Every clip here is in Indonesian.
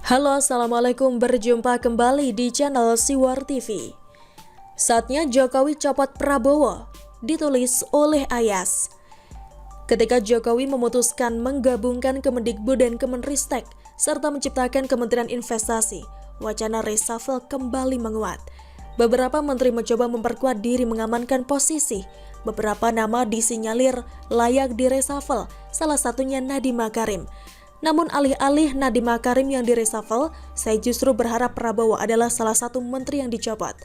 Halo, Assalamualaikum, berjumpa kembali di channel Siwar TV. Saatnya Jokowi copot Prabowo, ditulis oleh Ayas. Ketika Jokowi memutuskan menggabungkan Kemendikbud dan Kemenristek, serta menciptakan Kementerian Investasi, wacana reshuffle kembali menguat. Beberapa menteri mencoba memperkuat diri mengamankan posisi. Beberapa nama disinyalir layak direshuffle, salah satunya Nadiem Makarim. Namun alih-alih Nadiem Makarim yang direshuffle, saya justru berharap Prabowo adalah salah satu menteri yang dicopot.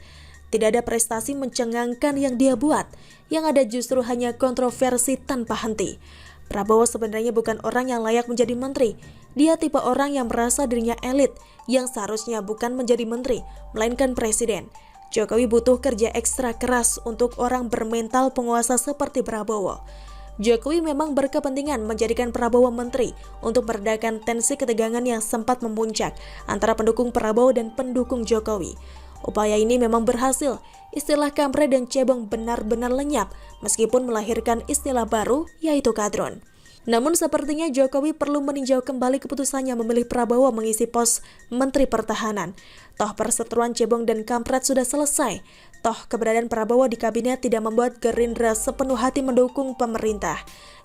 Tidak ada prestasi mencengangkan yang dia buat, yang ada justru hanya kontroversi tanpa henti. Prabowo sebenarnya bukan orang yang layak menjadi menteri. Dia tipe orang yang merasa dirinya elit, yang seharusnya bukan menjadi menteri, melainkan presiden. Jokowi butuh kerja ekstra keras untuk orang bermental penguasa seperti Prabowo. Jokowi memang berkepentingan menjadikan Prabowo menteri untuk meredakan tensi ketegangan yang sempat memuncak antara pendukung Prabowo dan pendukung Jokowi. Upaya ini memang berhasil. Istilah kampret dan cebong benar-benar lenyap meskipun melahirkan istilah baru, yaitu kadron. Namun sepertinya Jokowi perlu meninjau kembali keputusannya memilih Prabowo mengisi pos Menteri Pertahanan. Toh perseteruan cebong dan kampret sudah selesai. Toh keberadaan Prabowo di kabinet tidak membuat Gerindra sepenuh hati mendukung pemerintah.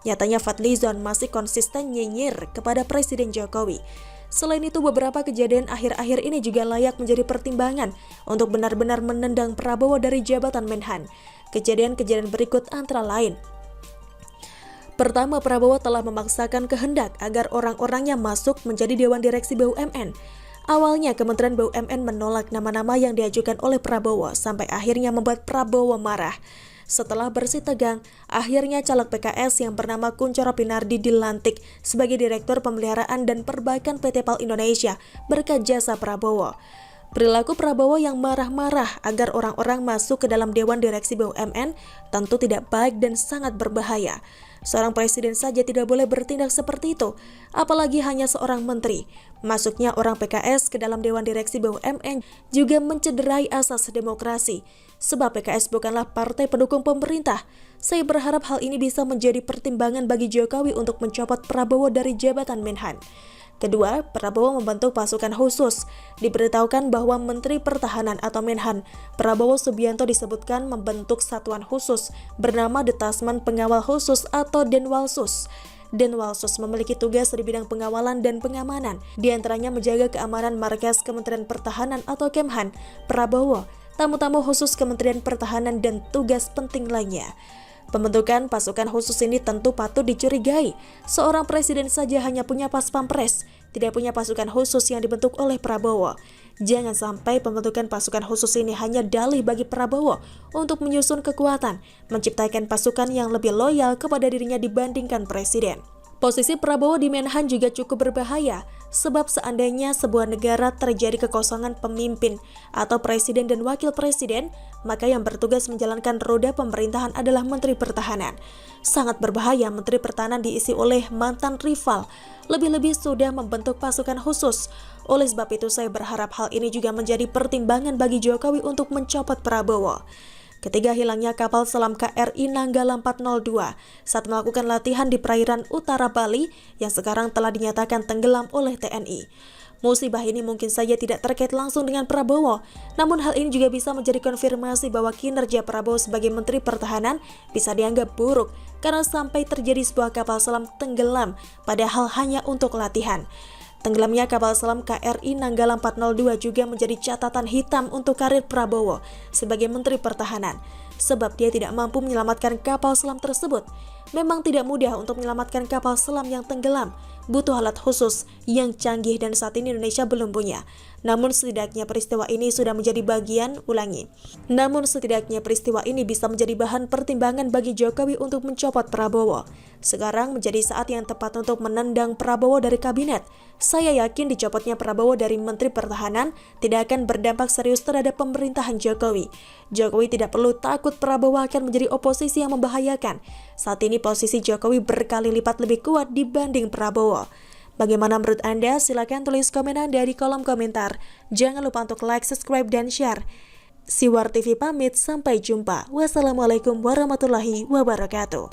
Nyatanya Fadlizon masih konsisten nyinyir kepada Presiden Jokowi. Selain itu, beberapa kejadian akhir-akhir ini juga layak menjadi pertimbangan untuk benar-benar menendang Prabowo dari jabatan Menhan. Kejadian-kejadian berikut antara lain. Pertama, Prabowo telah memaksakan kehendak agar orang-orangnya masuk menjadi Dewan Direksi BUMN. Awalnya, Kementerian BUMN menolak nama-nama yang diajukan oleh Prabowo, sampai akhirnya membuat Prabowo marah. Setelah bersih tegang, akhirnya caleg PKS yang bernama Kuncoro Pinardi dilantik sebagai Direktur Pemeliharaan dan Perbaikan PT PAL Indonesia berkat jasa Prabowo. Perilaku Prabowo yang marah-marah agar orang-orang masuk ke dalam Dewan Direksi BUMN tentu tidak baik dan sangat berbahaya. Seorang presiden saja tidak boleh bertindak seperti itu, apalagi hanya seorang menteri. Masuknya orang PKS ke dalam Dewan Direksi BUMN juga mencederai asas demokrasi, sebab PKS bukanlah partai pendukung pemerintah. Saya berharap hal ini bisa menjadi pertimbangan bagi Jokowi untuk mencopot Prabowo dari jabatan Menhan. Kedua, Prabowo membentuk pasukan khusus. Diberitahukan bahwa Menteri Pertahanan atau Menhan Prabowo Subianto disebutkan membentuk satuan khusus bernama Detasmen Pengawal Khusus atau Denwalsus. Denwalsus memiliki tugas di bidang pengawalan dan pengamanan, diantaranya menjaga keamanan markas Kementerian Pertahanan atau Kemhan Prabowo, tamu-tamu khusus Kementerian Pertahanan, dan tugas penting lainnya. Pembentukan pasukan khusus ini tentu patut dicurigai. Seorang presiden saja hanya punya pas pampres, tidak punya pasukan khusus yang dibentuk oleh Prabowo. Jangan sampai pembentukan pasukan khusus ini hanya dalih bagi Prabowo untuk menyusun kekuatan, menciptakan pasukan yang lebih loyal kepada dirinya dibandingkan presiden. Posisi Prabowo di Menhan juga cukup berbahaya, sebab seandainya sebuah negara terjadi kekosongan pemimpin atau presiden dan wakil presiden, maka yang bertugas menjalankan roda pemerintahan adalah Menteri Pertahanan. Sangat berbahaya Menteri Pertahanan diisi oleh mantan rival, lebih-lebih sudah membentuk pasukan khusus. Oleh sebab itu saya berharap hal ini juga menjadi pertimbangan bagi Jokowi untuk mencopot Prabowo. Ketiga, hilangnya kapal selam KRI Nanggala 402 saat melakukan latihan di perairan utara Bali yang sekarang telah dinyatakan tenggelam oleh TNI. Musibah ini mungkin saja tidak terkait langsung dengan Prabowo, namun hal ini juga bisa menjadi konfirmasi bahwa kinerja Prabowo sebagai Menteri Pertahanan bisa dianggap buruk karena sampai terjadi sebuah kapal selam tenggelam padahal hanya untuk latihan. Tenggelamnya kapal selam KRI Nanggala 402 juga menjadi catatan hitam untuk karir Prabowo sebagai Menteri Pertahanan, sebab dia tidak mampu menyelamatkan kapal selam tersebut. Memang tidak mudah untuk menyelamatkan kapal selam yang tenggelam, butuh alat khusus yang canggih dan saat ini Indonesia belum punya. Namun setidaknya peristiwa ini sudah menjadi Namun setidaknya peristiwa ini bisa menjadi bahan pertimbangan bagi Jokowi untuk mencopot Prabowo. Sekarang menjadi saat yang tepat untuk menendang Prabowo dari kabinet. Saya yakin dicopotnya Prabowo dari Menteri Pertahanan tidak akan berdampak serius terhadap pemerintahan Jokowi. Jokowi tidak perlu takut Prabowo akan menjadi oposisi yang membahayakan. Saat ini posisi Jokowi berkali lipat lebih kuat dibanding Prabowo. Bagaimana menurut Anda? Silakan tulis komen Anda di kolom komentar. Jangan lupa untuk like, subscribe, dan share. Siwar TV pamit, sampai jumpa. Wassalamualaikum warahmatullahi wabarakatuh.